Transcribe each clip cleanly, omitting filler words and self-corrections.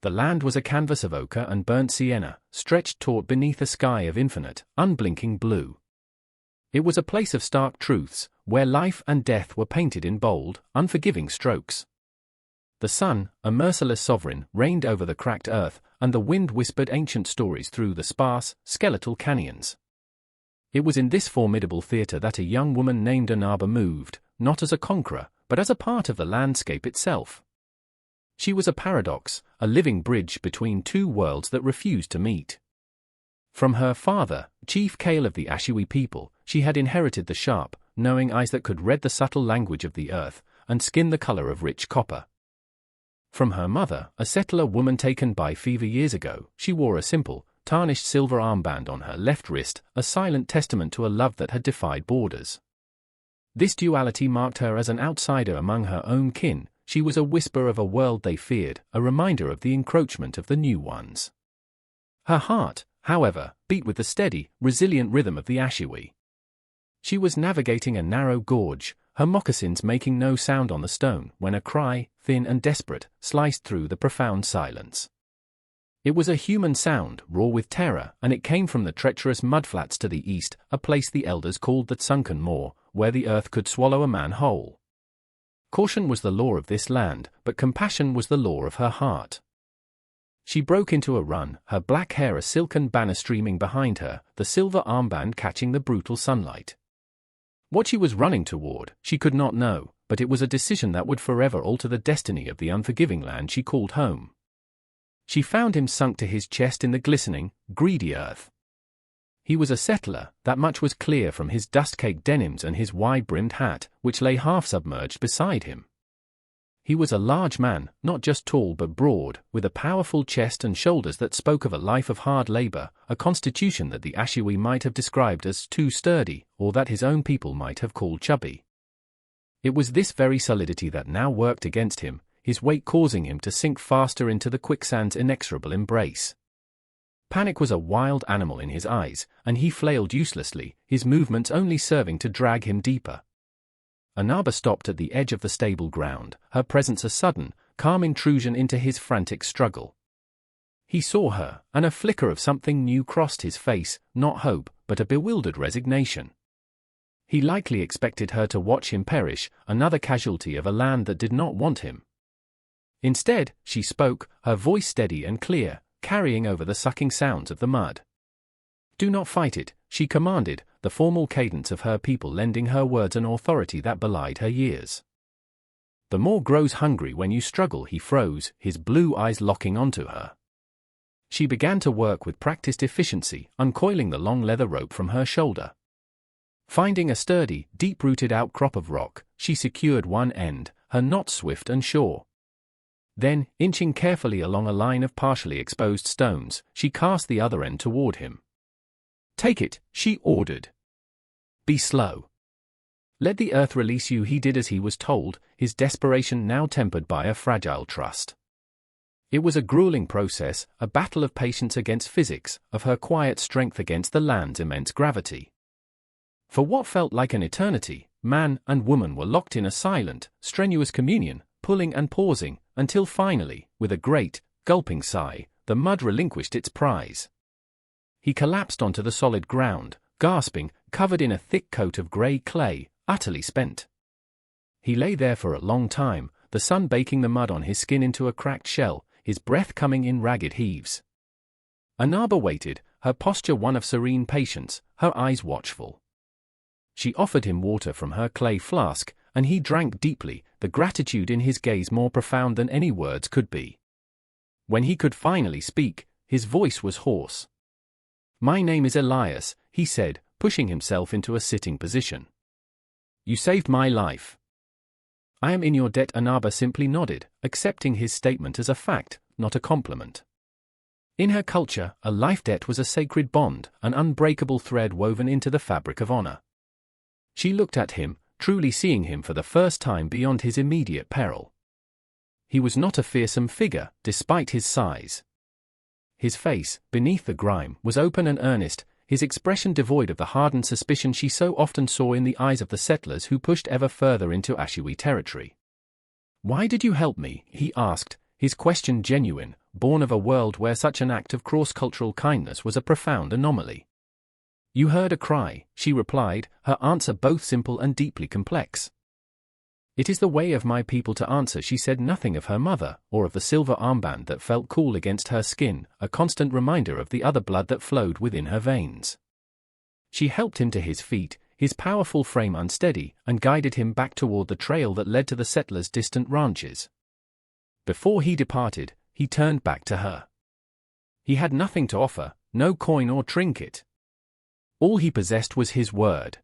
The land was a canvas of ochre and burnt sienna, stretched taut beneath a sky of infinite, unblinking blue. It was a place of stark truths, where life and death were painted in bold, unforgiving strokes. The sun, a merciless sovereign, reigned over the cracked earth, and the wind whispered ancient stories through the sparse, skeletal canyons. It was in this formidable theatre that a young woman named Anaba moved, not as a conqueror, but as a part of the landscape itself. She was a paradox, a living bridge between two worlds that refused to meet. From her father, Chief Kale of the Ashiwi people, she had inherited the sharp, knowing eyes that could read the subtle language of the earth, and skin the color of rich copper. From her mother, a settler woman taken by fever years ago, she wore a simple, tarnished silver armband on her left wrist, a silent testament to a love that had defied borders. This duality marked her as an outsider among her own kin. She was a whisper of a world they feared, a reminder of the encroachment of the new ones. Her heart, however, beat with the steady, resilient rhythm of the Ashiwi. She was navigating a narrow gorge, her moccasins making no sound on the stone, when a cry, thin and desperate, sliced through the profound silence. It was a human sound, raw with terror, and it came from the treacherous mudflats to the east, a place the elders called the Sunken Moor, where the earth could swallow a man whole. Caution was the law of this land, but compassion was the law of her heart. She broke into a run, her black hair a silken banner streaming behind her, the silver armband catching the brutal sunlight. What she was running toward, she could not know, but it was a decision that would forever alter the destiny of the unforgiving land she called home. She found him sunk to his chest in the glistening, greedy earth. He was a settler, that much was clear from his dust-caked denims and his wide-brimmed hat, which lay half-submerged beside him. He was a large man, not just tall but broad, with a powerful chest and shoulders that spoke of a life of hard labor, a constitution that the Ashiwi might have described as too sturdy, or that his own people might have called chubby. It was this very solidity that now worked against him, his weight causing him to sink faster into the quicksand's inexorable embrace. Panic was a wild animal in his eyes, and he flailed uselessly, his movements only serving to drag him deeper. Anaba stopped at the edge of the stable ground, her presence a sudden, calm intrusion into his frantic struggle. He saw her, and a flicker of something new crossed his face, not hope, but a bewildered resignation. He likely expected her to watch him perish, another casualty of a land that did not want him. Instead, she spoke, her voice steady and clear, carrying over the sucking sounds of the mud. "Do not fight it," she commanded, the formal cadence of her people lending her words an authority that belied her years. "The moor grows hungry when you struggle," he froze, his blue eyes locking onto her. She began to work with practiced efficiency, uncoiling the long leather rope from her shoulder. Finding a sturdy, deep-rooted outcrop of rock, she secured one end, her knot swift and sure. Then, inching carefully along a line of partially exposed stones, she cast the other end toward him. "Take it," she ordered. "Be slow. Let the earth release you." He did as he was told, his desperation now tempered by a fragile trust. It was a grueling process, a battle of patience against physics, of her quiet strength against the land's immense gravity. For what felt like an eternity, man and woman were locked in a silent, strenuous communion, pulling and pausing, until finally, with a great, gulping sigh, the mud relinquished its prize. He collapsed onto the solid ground, gasping, covered in a thick coat of grey clay, utterly spent. He lay there for a long time, the sun baking the mud on his skin into a cracked shell, his breath coming in ragged heaves. Anaba waited, her posture one of serene patience, her eyes watchful. She offered him water from her clay flask, and he drank deeply, the gratitude in his gaze more profound than any words could be. When he could finally speak, his voice was hoarse. "My name is Elias," he said, pushing himself into a sitting position. "You saved my life." "I am in your debt." Anaba simply nodded, accepting his statement as a fact, not a compliment. In her culture, a life debt was a sacred bond, an unbreakable thread woven into the fabric of honor. She looked at him, truly seeing him for the first time beyond his immediate peril. He was not a fearsome figure, despite his size. His face, beneath the grime, was open and earnest, his expression devoid of the hardened suspicion she so often saw in the eyes of the settlers who pushed ever further into Ashiwi territory. "Why did you help me?" he asked, his question genuine, born of a world where such an act of cross-cultural kindness was a profound anomaly. "You heard a cry," she replied, her answer both simple and deeply complex. "It is the way of my people to answer." She said nothing of her mother, or of the silver armband that felt cool against her skin, a constant reminder of the other blood that flowed within her veins. She helped him to his feet, his powerful frame unsteady, and guided him back toward the trail that led to the settlers' distant ranches. Before he departed, he turned back to her. He had nothing to offer, no coin or trinket. All he possessed was his word.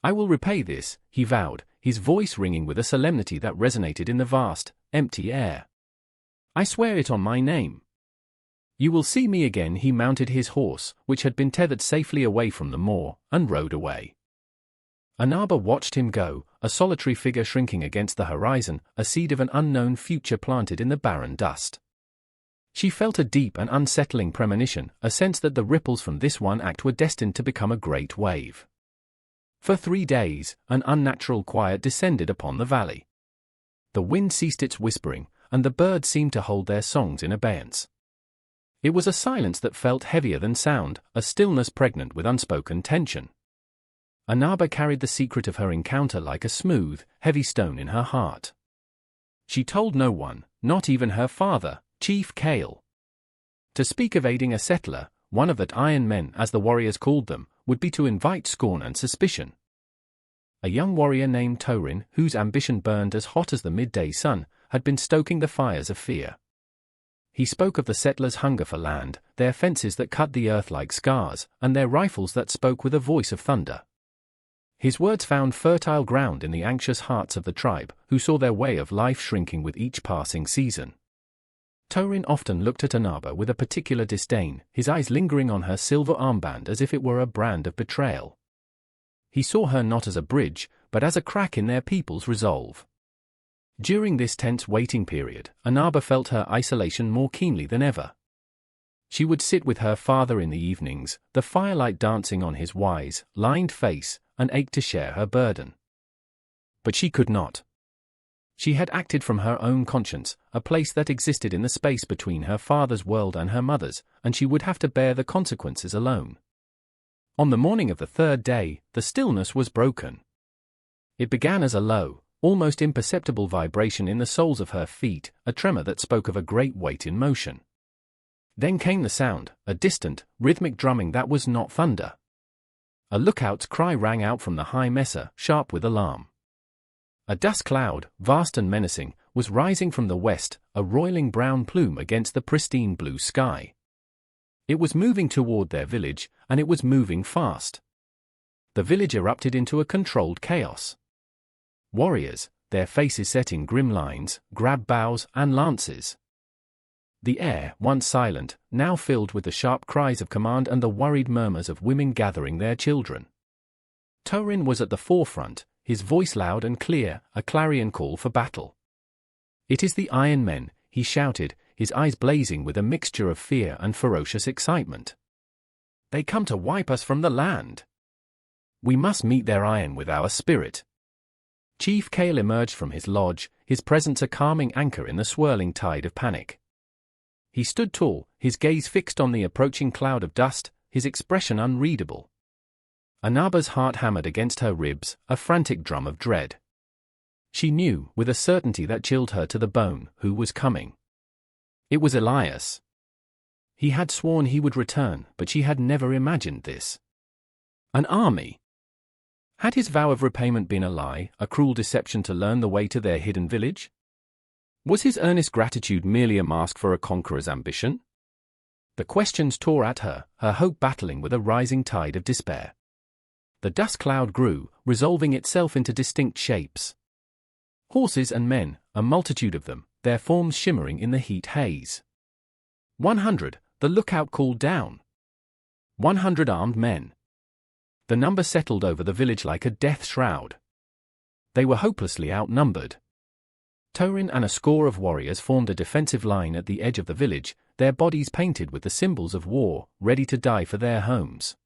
"I will repay this," he vowed, his voice ringing with a solemnity that resonated in the vast, empty air. "I swear it on my name. You will see me again." He mounted his horse, which had been tethered safely away from the moor, and rode away. Anaba watched him go, a solitary figure shrinking against the horizon, a seed of an unknown future planted in the barren dust. She felt a deep and unsettling premonition, a sense that the ripples from this one act were destined to become a great wave. For 3 days, an unnatural quiet descended upon the valley. The wind ceased its whispering, and the birds seemed to hold their songs in abeyance. It was a silence that felt heavier than sound, a stillness pregnant with unspoken tension. Anaba carried the secret of her encounter like a smooth, heavy stone in her heart. She told no one, not even her father, Chief Kale. To speak of aiding a settler, one of the Iron Men as the warriors called them, would be to invite scorn and suspicion. A young warrior named Torin, whose ambition burned as hot as the midday sun, had been stoking the fires of fear. He spoke of the settlers' hunger for land, their fences that cut the earth like scars, and their rifles that spoke with a voice of thunder. His words found fertile ground in the anxious hearts of the tribe, who saw their way of life shrinking with each passing season. Torin often looked at Anaba with a particular disdain, his eyes lingering on her silver armband as if it were a brand of betrayal. He saw her not as a bridge, but as a crack in their people's resolve. During this tense waiting period, Anaba felt her isolation more keenly than ever. She would sit with her father in the evenings, the firelight dancing on his wise, lined face, and ached to share her burden. But she could not. She had acted from her own conscience, a place that existed in the space between her father's world and her mother's, and she would have to bear the consequences alone. On the morning of the 3rd day, the stillness was broken. It began as a low, almost imperceptible vibration in the soles of her feet, a tremor that spoke of a great weight in motion. Then came the sound, a distant, rhythmic drumming that was not thunder. A lookout's cry rang out from the high mesa, sharp with alarm. A dust cloud, vast and menacing, was rising from the west, a roiling brown plume against the pristine blue sky. It was moving toward their village, and it was moving fast. The village erupted into a controlled chaos. Warriors, their faces set in grim lines, grabbed bows and lances. The air, once silent, now filled with the sharp cries of command and the worried murmurs of women gathering their children. Torin was at the forefront, his voice loud and clear, a clarion call for battle. "It is the Iron Men," he shouted, his eyes blazing with a mixture of fear and ferocious excitement. "They come to wipe us from the land. We must meet their iron with our spirit." Chief Kale emerged from his lodge, his presence a calming anchor in the swirling tide of panic. He stood tall, his gaze fixed on the approaching cloud of dust, his expression unreadable. Anaba's heart hammered against her ribs, a frantic drum of dread. She knew, with a certainty that chilled her to the bone, who was coming. It was Elias. He had sworn he would return, but she had never imagined this. An army. Had his vow of repayment been a lie, a cruel deception to learn the way to their hidden village? Was his earnest gratitude merely a mask for a conqueror's ambition? The questions tore at her, her hope battling with a rising tide of despair. The dust cloud grew, resolving itself into distinct shapes. Horses and men, a multitude of them, their forms shimmering in the heat haze. 100, the lookout called down. 100 armed men. The number settled over the village like a death shroud. They were hopelessly outnumbered. Torin and a score of warriors formed a defensive line at the edge of the village, their bodies painted with the symbols of war, ready to die for their homes.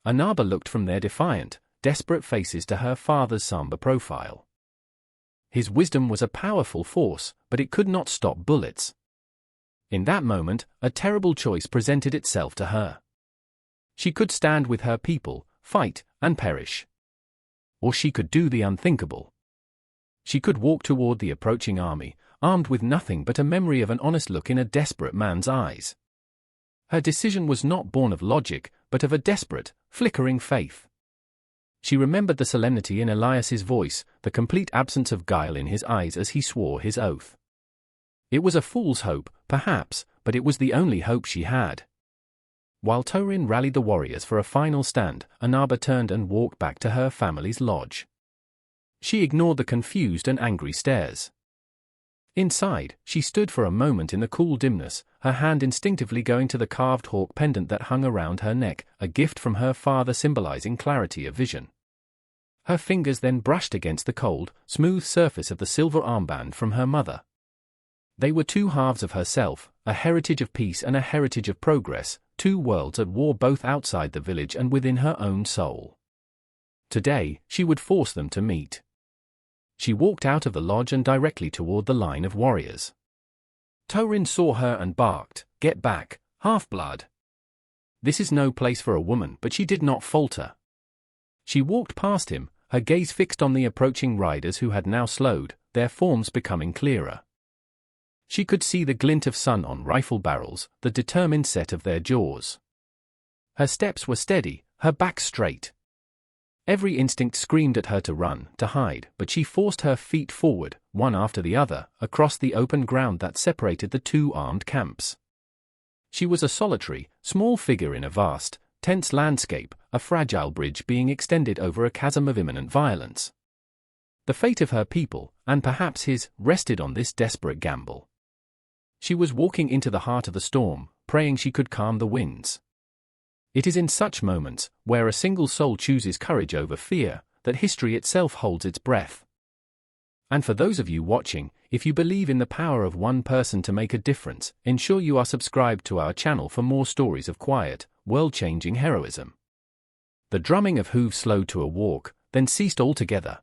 Anaba looked from their defiant, desperate faces to her father's somber profile. His wisdom was a powerful force, but it could not stop bullets. In that moment, a terrible choice presented itself to her. She could stand with her people, fight, and perish. Or she could do the unthinkable. She could walk toward the approaching army, armed with nothing but a memory of an honest look in a desperate man's eyes. Her decision was not born of logic, but of a desperate, flickering faith. She remembered the solemnity in Elias's voice, the complete absence of guile in his eyes as he swore his oath. It was a fool's hope, perhaps, but it was the only hope she had. While Torin rallied the warriors for a final stand, Anaba turned and walked back to her family's lodge. She ignored the confused and angry stares. Inside, she stood for a moment in the cool dimness, her hand instinctively going to the carved hawk pendant that hung around her neck, a gift from her father symbolizing clarity of vision. Her fingers then brushed against the cold, smooth surface of the silver armband from her mother. They were two halves of herself, a heritage of peace and a heritage of progress, two worlds at war both outside the village and within her own soul. Today, she would force them to meet. She walked out of the lodge and directly toward the line of warriors. Torin saw her and barked, "Get back, half-blood." This is no place for a woman, but she did not falter. She walked past him, her gaze fixed on the approaching riders who had now slowed, their forms becoming clearer. She could see the glint of sun on rifle barrels, the determined set of their jaws. Her steps were steady, her back straight. Every instinct screamed at her to run, to hide, but she forced her feet forward, one after the other, across the open ground that separated the two armed camps. She was a solitary, small figure in a vast, tense landscape, a fragile bridge being extended over a chasm of imminent violence. The fate of her people, and perhaps his, rested on this desperate gamble. She was walking into the heart of the storm, praying she could calm the winds. It is in such moments, where a single soul chooses courage over fear, that history itself holds its breath. And for those of you watching, if you believe in the power of one person to make a difference, ensure you are subscribed to our channel for more stories of quiet, world-changing heroism. The drumming of hooves slowed to a walk, then ceased altogether.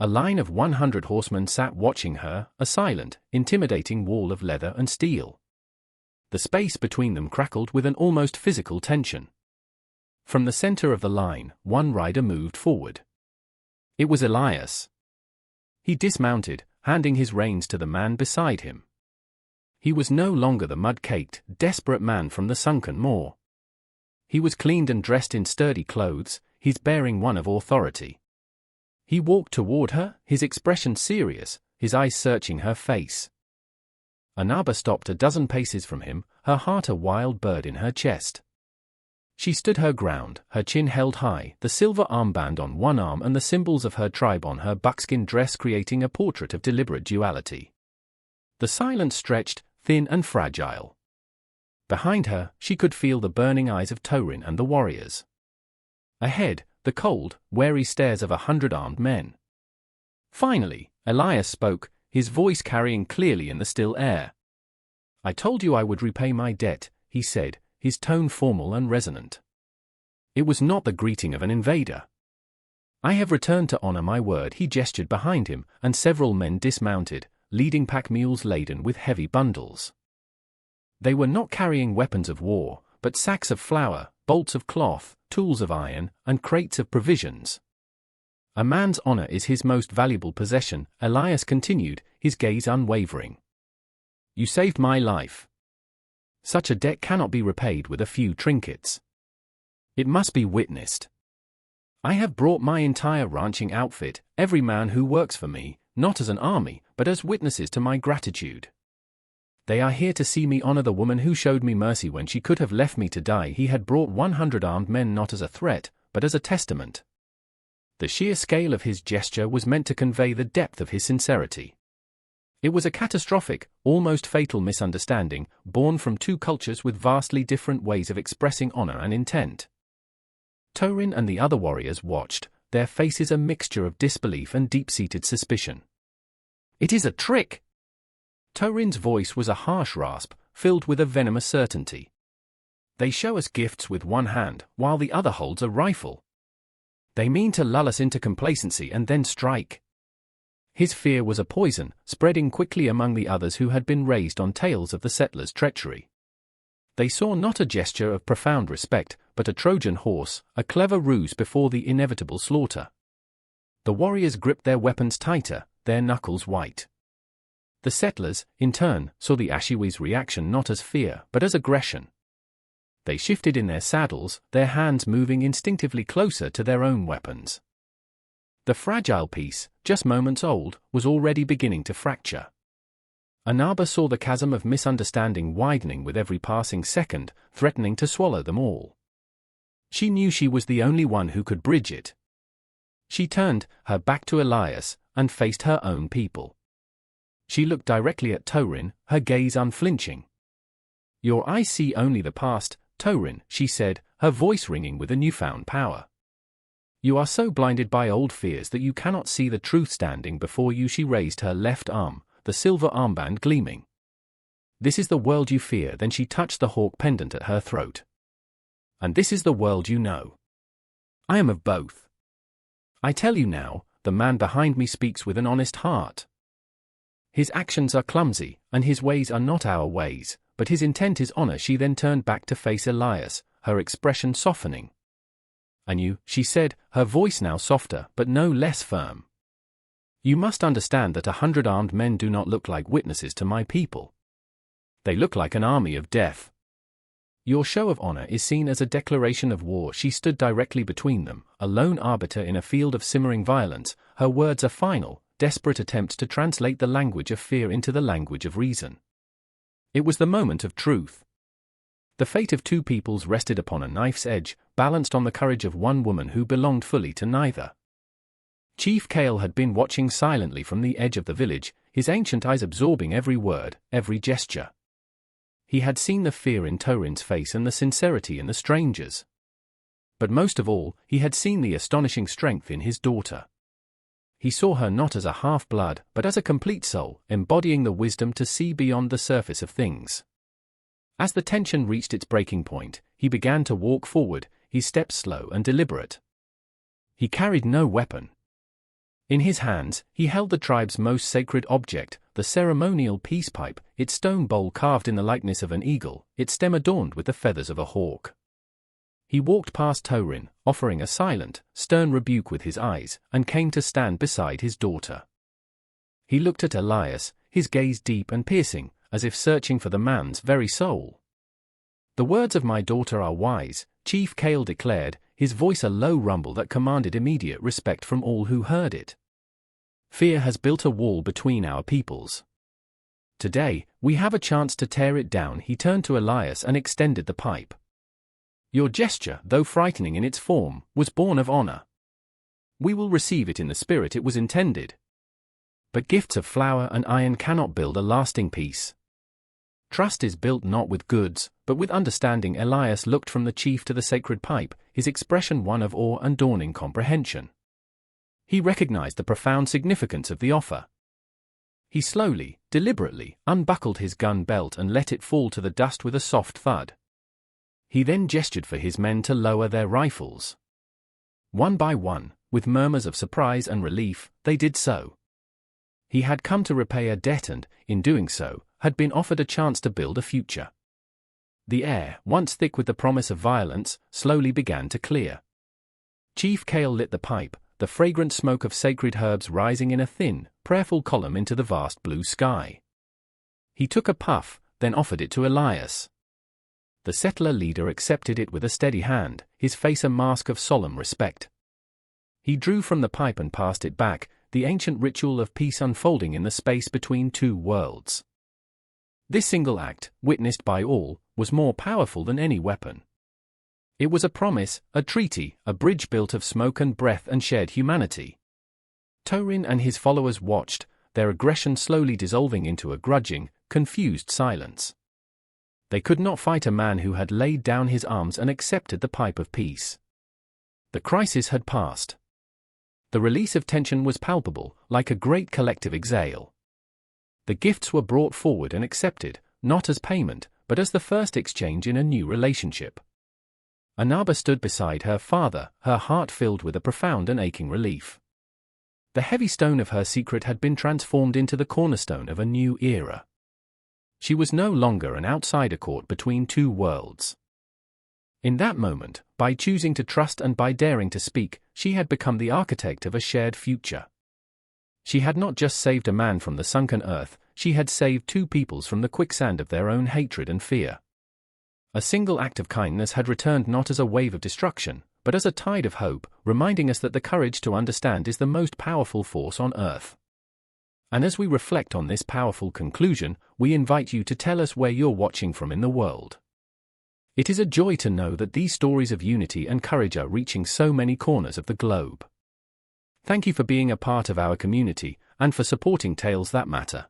A line of 100 horsemen sat watching her, a silent, intimidating wall of leather and steel. The space between them crackled with an almost physical tension. From the center of the line, one rider moved forward. It was Elias. He dismounted, handing his reins to the man beside him. He was no longer the mud-caked, desperate man from the sunken moor. He was cleaned and dressed in sturdy clothes, his bearing one of authority. He walked toward her, his expression serious, his eyes searching her face. Anaba stopped a dozen paces from him, her heart a wild bird in her chest. She stood her ground, her chin held high, the silver armband on one arm and the symbols of her tribe on her buckskin dress creating a portrait of deliberate duality. The silence stretched, thin and fragile. Behind her, she could feel the burning eyes of Torin and the warriors. Ahead, the cold, wary stares of 100 armed men. Finally, Elias spoke, his voice carrying clearly in the still air. "I told you I would repay my debt," he said, his tone formal and resonant. It was not the greeting of an invader. "I have returned to honor my word." He gestured behind him, and several men dismounted, leading pack mules laden with heavy bundles. They were not carrying weapons of war, but sacks of flour, bolts of cloth, tools of iron, and crates of provisions. "A man's honor is his most valuable possession," Elias continued, his gaze unwavering. "You saved my life. Such a debt cannot be repaid with a few trinkets. It must be witnessed. I have brought my entire ranching outfit, every man who works for me, not as an army, but as witnesses to my gratitude. They are here to see me honor the woman who showed me mercy when she could have left me to die." He had brought 100 armed men not as a threat, but as a testament. The sheer scale of his gesture was meant to convey the depth of his sincerity. It was a catastrophic, almost fatal misunderstanding, born from two cultures with vastly different ways of expressing honor and intent. Torin and the other warriors watched, their faces a mixture of disbelief and deep-seated suspicion. "It is a trick!" Torin's voice was a harsh rasp, filled with a venomous certainty. "They show us gifts with one hand, while the other holds a rifle. They mean to lull us into complacency and then strike. His fear was a poison, spreading quickly among the others who had been raised on tales of the settlers' treachery. They saw not a gesture of profound respect, but a Trojan horse, a clever ruse before the inevitable slaughter. The warriors gripped their weapons tighter, their knuckles white. The settlers, in turn, saw the Ashiwi's reaction not as fear, but as aggression. They shifted in their saddles, their hands moving instinctively closer to their own weapons. The fragile piece, just moments old, was already beginning to fracture. Anaba saw the chasm of misunderstanding widening with every passing second, threatening to swallow them all. She knew she was the only one who could bridge it. She turned, her back to Elias, and faced her own people. She looked directly at Torin, her gaze unflinching. "Your eyes see only the past, Torin," she said, her voice ringing with a newfound power. "You are so blinded by old fears that you cannot see the truth standing before you." She raised her left arm, the silver armband gleaming. "This is the world you fear." Then she touched the hawk pendant at her throat. "And this is the world you know. I am of both. I tell you now, the man behind me speaks with an honest heart. His actions are clumsy, and his ways are not our ways, but his intent is honor." She then turned back to face Elias, her expression softening. "And you," she said, her voice now softer but no less firm. "You must understand that 100 armed men do not look like witnesses to my people. They look like an army of death. Your show of honor is seen as a declaration of war." She stood directly between them, a lone arbiter in a field of simmering violence, her words a final, desperate attempt to translate the language of fear into the language of reason. It was the moment of truth. The fate of two peoples rested upon a knife's edge, balanced on the courage of one woman who belonged fully to neither. Chief Kale had been watching silently from the edge of the village, his ancient eyes absorbing every word, every gesture. He had seen the fear in Torin's face and the sincerity in the stranger's. But most of all, he had seen the astonishing strength in his daughter. He saw her not as a half-blood, but as a complete soul, embodying the wisdom to see beyond the surface of things. As the tension reached its breaking point, he began to walk forward, his steps slow and deliberate. He carried no weapon. In his hands, he held the tribe's most sacred object, the ceremonial peace pipe, its stone bowl carved in the likeness of an eagle, its stem adorned with the feathers of a hawk. He walked past Torin, offering a silent, stern rebuke with his eyes, and came to stand beside his daughter. He looked at Elias, his gaze deep and piercing, as if searching for the man's very soul. "The words of my daughter are wise," Chief Kale declared, his voice a low rumble that commanded immediate respect from all who heard it. "Fear has built a wall between our peoples. Today, we have a chance to tear it down." He turned to Elias and extended the pipe. "Your gesture, though frightening in its form, was born of honor. We will receive it in the spirit it was intended. But gifts of flour and iron cannot build a lasting peace. Trust is built not with goods, but with understanding." Elias looked from the chief to the sacred pipe, his expression one of awe and dawning comprehension. He recognized the profound significance of the offer. He slowly, deliberately, unbuckled his gun belt and let it fall to the dust with a soft thud. He then gestured for his men to lower their rifles. One by one, with murmurs of surprise and relief, they did so. He had come to repay a debt and, in doing so, had been offered a chance to build a future. The air, once thick with the promise of violence, slowly began to clear. Chief Kale lit the pipe, the fragrant smoke of sacred herbs rising in a thin, prayerful column into the vast blue sky. He took a puff, then offered it to Elias. The settler leader accepted it with a steady hand, his face a mask of solemn respect. He drew from the pipe and passed it back, the ancient ritual of peace unfolding in the space between two worlds. This single act, witnessed by all, was more powerful than any weapon. It was a promise, a treaty, a bridge built of smoke and breath and shared humanity. Torin and his followers watched, their aggression slowly dissolving into a grudging, confused silence. They could not fight a man who had laid down his arms and accepted the pipe of peace. The crisis had passed. The release of tension was palpable, like a great collective exhale. The gifts were brought forward and accepted, not as payment, but as the first exchange in a new relationship. Anaba stood beside her father, her heart filled with a profound and aching relief. The heavy stone of her secret had been transformed into the cornerstone of a new era. She was no longer an outsider caught between two worlds. In that moment, by choosing to trust and by daring to speak, she had become the architect of a shared future. She had not just saved a man from the sunken earth, she had saved two peoples from the quicksand of their own hatred and fear. A single act of kindness had returned not as a wave of destruction, but as a tide of hope, reminding us that the courage to understand is the most powerful force on earth. And as we reflect on this powerful conclusion, we invite you to tell us where you're watching from in the world. It is a joy to know that these stories of unity and courage are reaching so many corners of the globe. Thank you for being a part of our community, and for supporting Tales That Matter.